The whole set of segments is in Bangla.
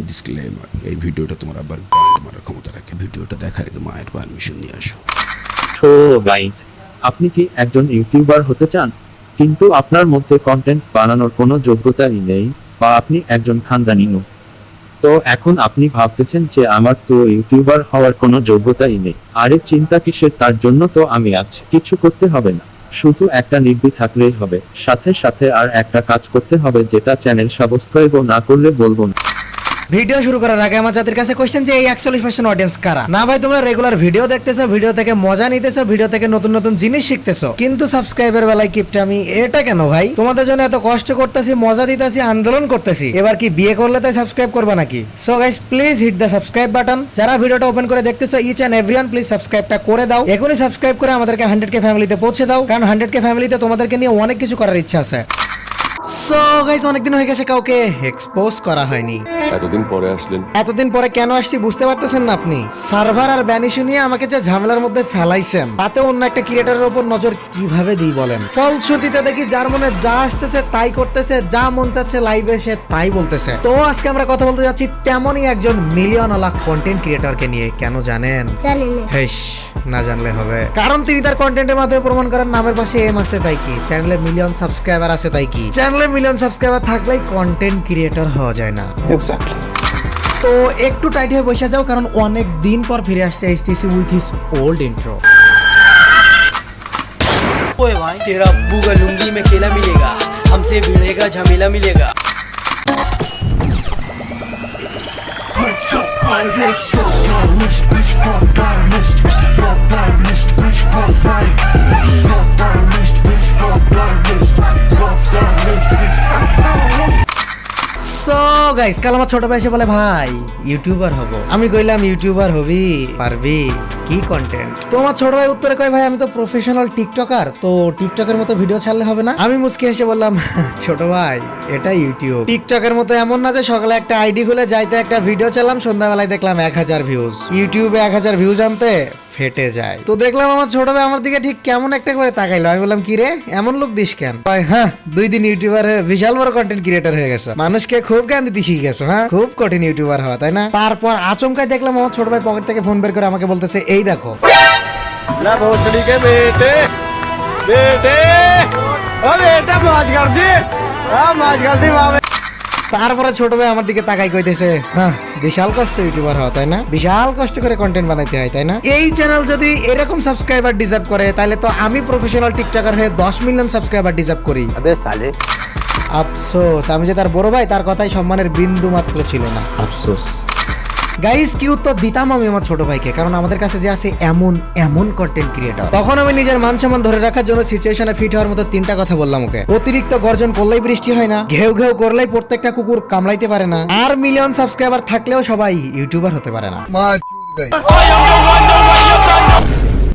ডিসক্লেমার, এই ভিডিওটা তোমার আবার গান মারার ক্ষমতা রাখে। ভিডিওটা দেখার আগে মায়ের পারমিশন নিয়ে আসো। সো গাইজ, আপনি কি একজন ইউটিউবার হতে চান কিন্তু আপনার মধ্যে কন্টেন্ট বানানোর কোনো যোগ্যতাই নেই, বা আপনি একজন খানদানি নূব? তো এখন আপনি ভাবতেছেন যে আমার তো ইউটিউবার হওয়ার কোনো যোগ্যতাই নেই। আরে চিন্তা কিসের, তার জন্য তো আমি আছি। কিছু করতে হবে না, শুধু একটা নির্ভী থাকলেই হবে। সাথে সাথে আর একটা কাজ করতে হবে, যেটা চ্যানেল সাবস্ক্রাইব না করলে বলবো না। ভিডিও শুরু করার আগে আমার যাদের কাছে কোশ্চেন যে এই 41% অডিয়েন্স কারা? না ভাই, তোমরা রেগুলার ভিডিও দেখতেছো, ভিডিও থেকে মজা নিতেছো, ভিডিও থেকে নতুন নতুন জিনিস শিখতেছো, কিন্তু সাবস্ক্রাইবের বেলায় কিপটা আমি এটা কেন ভাই? তোমাদের জন্য এত কষ্ট করতেছি, মজা দিতেছি, আন্দোলন করতেছি, এবার কি বিয়ে করলে তাই সাবস্ক্রাইব করবা নাকি? So guys, please hit the subscribe button. যারা ভিডিওটা ওপেন করে দেখতেছো, ইচ এন্ড এভরিওয়ান প্লিজ সাবস্ক্রাইবটা করে দাও। এখনই সাবস্ক্রাইব করে আমাদেরকে 100K ফ্যামিলিতে পৌঁছে দাও, কারণ 100K ফ্যামিলিতে তোমাদেরকে নিয়ে অনেক কিছু করার ইচ্ছা আছে। সো গাইস, অনেকদিন হয়ে গেছে কাউকে এক্সপোজ করা হয়নি। এতদিন পরে আসলেন। এতদিন পরে কেন আসছি বুঝতে পারতেছেন না আপনি? সার্ভার আর ব্যানিশু নিয়ে আমাকে যে ঝামেলার মধ্যে ফেলাইছেন, তাতে অন্য একটা ক্রিয়েটারের উপর নজর কিভাবে দিই বলেন? ফলশ্রুতিতে দেখি যার মনে যা আসতেছে তাই করতেছে, যা মন চাচ্ছে লাইভে এসে তাই বলতেছে। তো আজকে আমরা কথা বলতে যাচ্ছি তেমনই একজন মিলিয়ন আলাক কন্টেন্ট ক্রিয়েটরকে নিয়ে। কেন জানেন? হেস, না জানলে হবে, কারণ তিনি তার কন্টেন্টের মাধ্যমে প্রমাণ করেন নামের পাশে এম আছে তাই কি, চ্যানেলে মিলিয়ন সাবস্ক্রাইবার আছে তাই কি। চ্যানেলে মিলিয়ন সাবস্ক্রাইবার থাকলেই কন্টেন্ট ক্রিয়েটর হওয়া যায় না। তো একটু টাইট হয়ে বসে যাও, কারণ অনেক দিন পর ফিরে আসছে HTC with his old intro. ओए भाई, तेरा अब्बू का लुंगी में केला मिलेगा, हमसे भिड़ेगा झमेला मिलेगा। সো গাইস, কাল আমার ছোট ভাই এসে বলে ভাই ইউটিউবার হব। আমি কইলাম ইউটিউবার হবি, পারবি? কি কন্টেন্ট? তো আমার ছোট ভাই উত্তরে কয় ভাই আমি তো প্রফেশনাল টিকটকার, তো টিকটকের মতো ভিডিও ছাড়লে হবে না? আমি মুচকি হেসে বললাম ছোট ভাই, এটা ইউটিউব। টিকটকের মতো এমন না যে সকালে একটা আইডি খুলে যাইতে একটা ভিডিও চালাম, সন্ধ্যাবেলায় দেখলাম 1000 ভিউজ। ইউটিউবে 1000 ভিউজ আনতে ফেটে যায়। তো দেখলাম আমার ছোট ভাই আমার দিকে ঠিক কেমন একটা করে তাকাইলো। আমি বললাম কি রে, এমন লোক দিস কেন? হ্যাঁ, 2 দিন ইউটিউবার হয়ে বিশাল বড় কন্টেন্ট ক্রিয়েটর হয়ে গেছে, মানুষকে খুব জ্ঞান দিতে শিখে গেছো। হ্যাঁ, খুব কঠিন ইউটিউবার হওয়া, তাই না? তারপর আচমকাই দেখলাম আমার ছোট ভাই পকেট থেকে ফোন বের করে আমাকে বলতেছে এই দেখো। ना भोसड़ी के बेटे बेटे ओ बेटा मौज कर दी, मौज कर दी बाबे। তারপরে ছোট ভাই আমার দিকে তাকাই কইতেছে হ্যাঁ, বিশাল কষ্ট ইউটিউবার হওয়া, তাই না? বিশাল কষ্ট করে কন্টেন্ট বানাইতে হয়, তাই না? এই চ্যানেল যদি এরকম সাবস্ক্রাইবার ডিজার্ভ করে, তাহলে তো আমি প্রফেশনাল টিকটকার হয়ে 10 মিলিয়ন সাবস্ক্রাইবার ডিজার্ভ করি। अबे साले, আফসোস, আমি যে তার বড় ভাই, তার কথাই সম্মানের বিন্দু মাত্র ছিল না। আফসোস। গাইস, কি উত্তর দিতাম আমি আমার ছোট ভাইকে? কারণ আমাদের কাছে যে আছে এমন এমন কন্টেন্ট ক্রিয়েটর। তখন আমি নিজের মান সম্মান ধরে রাখার জন্য সিচুয়েশনে ফিট হওয়ার মতো 3টা কথা বললাম ওকে। অতিরিক্ত গর্জন করলেই বৃষ্টি হয় না, ঘেউ ঘেউ করলেই প্রত্যেকটা কুকুর কামড়াইতে পারে না, আর মিলিয়ন সাবস্ক্রাইবার থাকলেও সবাই ইউটিউবার হতে পারে না।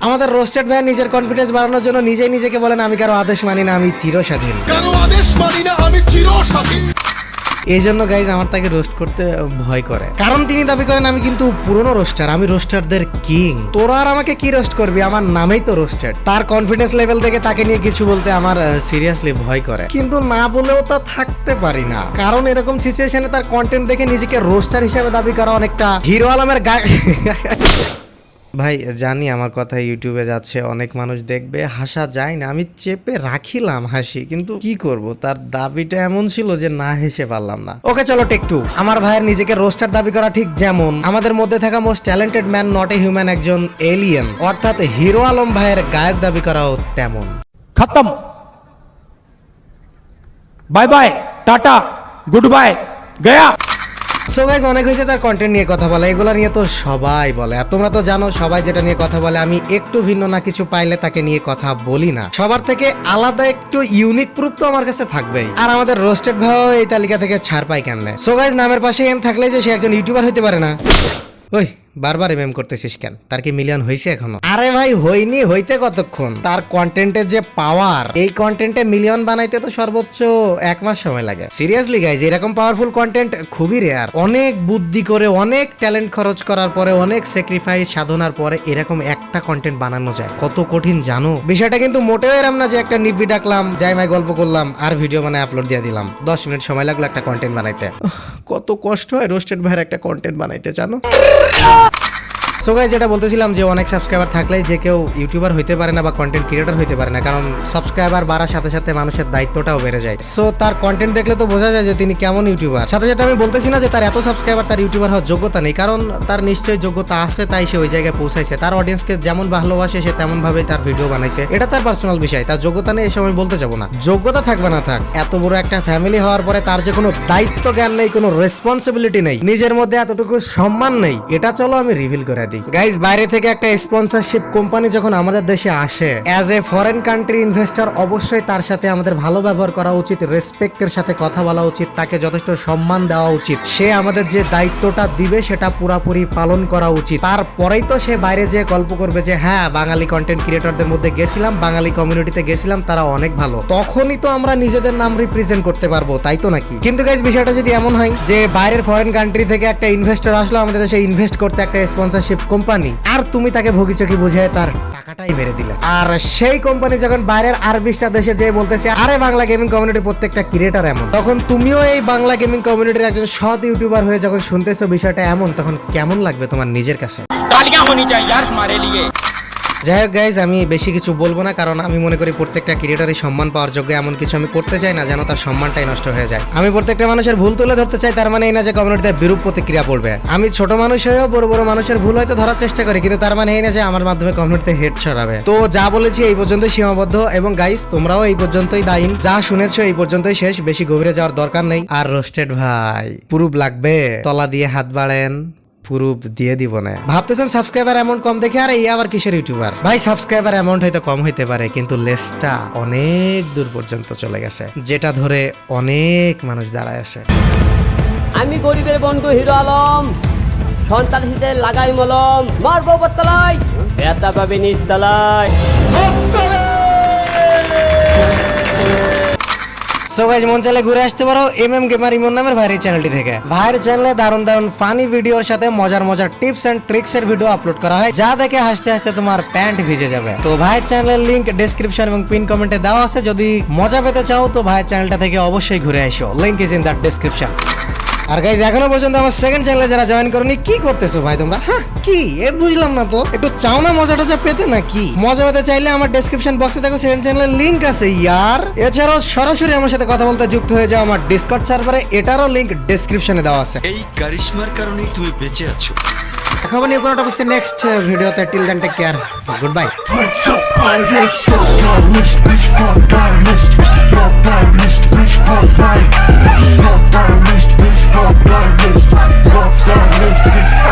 আমাদের রোস্টেড ভাই নিজের কনফিডেন্স বাড়ানোর জন্য নিজেই নিজেকে বলেন আমি কারো আদেশ মানি না, আমি চিরস্বাধীন। এই জন্য গাইজ আমার তাকে রোস্ট করতে ভয় করে, কারণ তিনি দাবি করেন আমি কিন্তু পুরনো রোস্টার, আমি রোস্টারদের কিং। তোরা আর আমাকে কি রোস্ট করবি, আমার নামেই তো রোস্টেড। তার কনফিডেন্স লেভেল থেকে তাকে নিয়ে কিছু বলতে আমার সিরিয়াসলি ভয় করে, কিন্তু না বলেও তা থাকতে পারি না, কারণ এরকম সিচুয়েশনে তার কন্টেন্ট দেখে নিজেকে রোস্টার হিসেবে দাবি করা অনেকটা হিরো আলমের গায়ে। ভাই জানি আমার কথা ইউটিউবে যাচ্ছে, অনেক মানুষ দেখবে, হাসা যায় না, আমি চেপে রাখিলাম হাসি, কিন্তু কি করব, তার দাবিটা এমন ছিল যে না হেসে পারলাম না। ওকে চলো টেক 2। আমার ভাইয়ের নিজেকে রোস্টার দাবি করা ঠিক যেমন আমাদের মধ্যে থাকা most talented man not a human একজন এলিয়েন অর্থাৎ হিরো আলম ভাইয়ের গায়ক দাবি করাও তেমন। खत्म, bye bye, ta-ta, good bye, गया। সো গাইস, অনেক হয়েছে তার কন্টেন্ট নিয়ে কথা বলা, এগুলা নিয়ে তো সবাই বলে, আর তোমরা তো জানো সবাই যেটা নিয়ে কথা বলে, আমি একটু ভিন্ন না কিছু পাইলে তাকে নিয়ে কথা বলি না। সবার থেকে আলাদা একটু ইউনিক প্রুফ তো আমার কাছে থাকবেই, আর আমাদের রোস্টেড ভাইও এই তালিকা থেকে ছাড় পাই কেমনে? সো গাইস, নামের পাশে এম থাকলে যে সে একজন ইউটিউবার হতে পারে না। ওই বারবার এমএম করতেছিস কেন? তার কি মিলিয়ন হয়েছে এখনো? আরে ভাই হইনি, হইতে কতক্ষণ? তার কন্টেন্টের যে পাওয়ার, এই কন্টেন্টে মিলিয়ন বানাইতে তো সর্বোচ্চ 1 মাস সময় লাগে। সিরিয়াসলি গাইজ, এরকম পাওয়ারফুল কন্টেন্ট খুবই রেয়ার। অনেক বুদ্ধি করে, অনেক ট্যালেন্ট খরচ করার পরে, অনেক স্যাক্রিফাইস সাধনার পরে এরকম একটা কন্টেন্ট বানানো যায়। কত কঠিন জানো? বিষয়টা কিন্তু মোটেও এরম না যে একটা নিব্বি ডাকলাম, জাইমায় গল্প করলাম আর ভিডিও বানায় আপলোড দিয়ে দিলাম। 10 মিনিট সময় লাগলো একটা কন্টেন্ট বানাইতে। কত কষ্ট হয় রোস্টেড ভাইয়ের একটা কন্টেন্ট বানাইতে, জানো? সো গাইস, যেটা বলতেছিলাম যে অনেক সাবস্ক্রাইবার থাকলেই যে কেউ ইউটিউবার হইতে পারে না বা কন্টেন্ট ক্রিয়েটর হইতে পারে না, কারণ সাবস্ক্রাইবার বাড়ার সাথে সাথে মানুষের দায়িত্বটাও বেড়ে যায়। সো তার কন্টেন্ট দেখলে তো বোঝা যায় যে তিনি কেমন ইউটিউবার। সাথে সাথে আমি বলতেছি না যে তার এত সাবস্ক্রাইবার তার ইউটিউবার হওয়ার যোগ্যতা নেই, কারণ তার নিশ্চয়ই যোগ্যতা আছে, তাই সে ওই জায়গায় পৌঁছাইছে। তার অডিয়েন্সকে যেমন ভালোবাসে সে তেমন ভাবেই তার ভিডিও বানাইছে, এটা তার পার্সোনাল বিষয়। তার যোগ্যতা নেই এসব আমি বলতে যাবো না। যোগ্যতা থাকবে না থাক, এত বড় একটা ফ্যামিলি হওয়ার পরে তার যে কোনো দায়িত্ব জ্ঞান নেই, কোনো রেসপন্সিবিলিটি নেই, নিজের মধ্যে এতটুকু সম্মান নেই, এটা চলো আমি রিভিল করে দিই। গাইস, বাইরে থেকে একটা স্পন্সরশিপ কোম্পানি যখন আমাদের দেশে আসে, as a foreign country investor, অবশ্যই তার সাথে আমাদের ভালো ব্যবহার করা উচিত, রেসপেক্টের সাথে কথা বলা উচিত, তাকে যথেষ্ট সম্মান দেওয়া উচিত। সে আমাদের যে দায়িত্বটা দিবে সেটা পুরাপুরি পালন করা উচিত। তারপরেই তো সে বাইরে যেয়ে গল্প করবে যে হ্যাঁ, বাঙালি কন্টেন্ট ক্রিয়েটরদের মধ্যে গেছিলাম, বাঙালি কমিউনিটিতে গেছিলাম, তারা অনেক ভালো। তখনই তো আমরা নিজেদের নাম রিপ্রেজেন্ট করতে পারবো, তাই তো নাকি? কিন্তু গাইস, বিষয়টা যদি এমন হয় যে বাইরের ফরেন কান্ট্রি থেকে একটা ইনভেস্টর আসলো আমাদের দেশে ইনভেস্ট করতে, একটা স্পন্সরশিপ কোম্পানি, আর তুমি তাকে ভগিচকি বুঝিয়ে তার টাকাটাই মেরে দিলে, আর সেই কোম্পানি যখন বাইরের আর 20টা দেশে যেয়ে বলতেছে আরে বাংলা গেমিং কমিউনিটির প্রত্যেকটা ক্রিয়েটর এমন, তখন তুমিও এই বাংলা গেমিং কমিউনিটির একজন সৎ ইউটিউবার হয়ে যখন শুনতেছো বিষয়টা এমন, তখন কেমন লাগবে তোমার নিজের কাছে? तालियां होनी चाहिए यार हमारे लिए। যাই হোক গাইজ, আমি বেশি কিছু বলবো না, কারণ আমি মনে করি প্রত্যেকটা ক্রিয়েটরই সম্মান পাওয়ার যোগ্য। এমন কিছু আমি করতে চাই না যেন তার সম্মানটাই নষ্ট হয়ে যায়। আমি প্রত্যেকটা মানুষের ভুল তুলে ধরতে চাই, তার মানে এই না যে কমিউনিটিতে বিরূপ প্রতিক্রিয়া পড়বে। আমি ছোট মানুষ হয়েও বড় বড় মানুষের ভুল হয়তো ধরার চেষ্টা করি, কিন্তু তার মানে এই না যে আমার মাধ্যমে কমিউনিটিতে হেট ছড়াবে। তো যা বলেছি এই পর্যন্তই সীমাবদ্ধ, এবং গাইজ তোমরাও এই পর্যন্তই দায়ী। যা শুনেছো এই পর্যন্তই শেষ, বেশি গভীরে যাওয়ার দরকার নেই। আর রোস্টেড ভাই, প্রুফ লাগবে? তলা দিয়ে হাত বাড়েন, প্রুফ দিয়ে দিব না। ভাবতেছেন সাবস্ক্রাইবার অ্যামাউন্ট কম দেখে আরে এই আবার কিসের ইউটিউবার? ভাই, সাবস্ক্রাইবার অ্যামাউন্ট হয়তো কম হইতে পারে, কিন্তু লেসটা অনেক দূর পর্যন্ত চলে গেছে, যেটা ধরে অনেক মানুষ দাঁড়ায় আছে। আমি গরিবের বন্ধু হিরো আলম, সন্ত্রাসীদের লাগাই মলম, মারবো বতলায়, ব্যথা পাবে নিচতলায়। সো গাইজ, মন চাইলে ঘুরে আসতে পারো এমএম গেমার ইমন নামের ভাইয়ের চ্যানেলটি থেকে। ভাইয়ের চ্যানেলে দারুণ দারুণ ফানি ভিডিওর সাথে মজার মজার টিপস এন্ড ট্রিক্স এর ভিডিও আপলোড করা হয়, যা দেখে হাসতে হাসতে তোমার প্যান্ট ভিজে যাবে। তো ভাইয়ের চ্যানেলের লিংক ডেসক্রিপশন এবং পিন কমেন্টে দেওয়া আছে। যদি মজা পেতে চাও তো ভাইয়ের চ্যানেলটা থেকে অবশ্যই ঘুরে এসো, link is in that description. আর গাইজ, এখনো পর্যন্ত আমার সেকেন্ড চ্যানেলে যারা জয়েন করনি, কি করতেছো ভাই তোমরা? হ্যাঁ, কি এ বুঝলাম না তো। একটু চাও না মজাটা যা পেতে, নাকি? মজা পেতে চাইলে আমার ডেসক্রিপশন বক্সে দেখো সেকেন্ড চ্যানেলের লিংক আছে ইয়ার। এছাড়াও সরাসরি আমার সাথে কথা বলতে যুক্ত হয়ে যাও আমার ডিসকর্ড সার্ভারে, এটারও লিংক ডেসক্রিপশনে দেওয়া আছে। এই কারিশমার কারণেই তুমি বেঁচে আছো। দেখাবো নিউ কোনো টপিক্সে নেক্সট ভিডিওতে। Till then take care, good bye. Your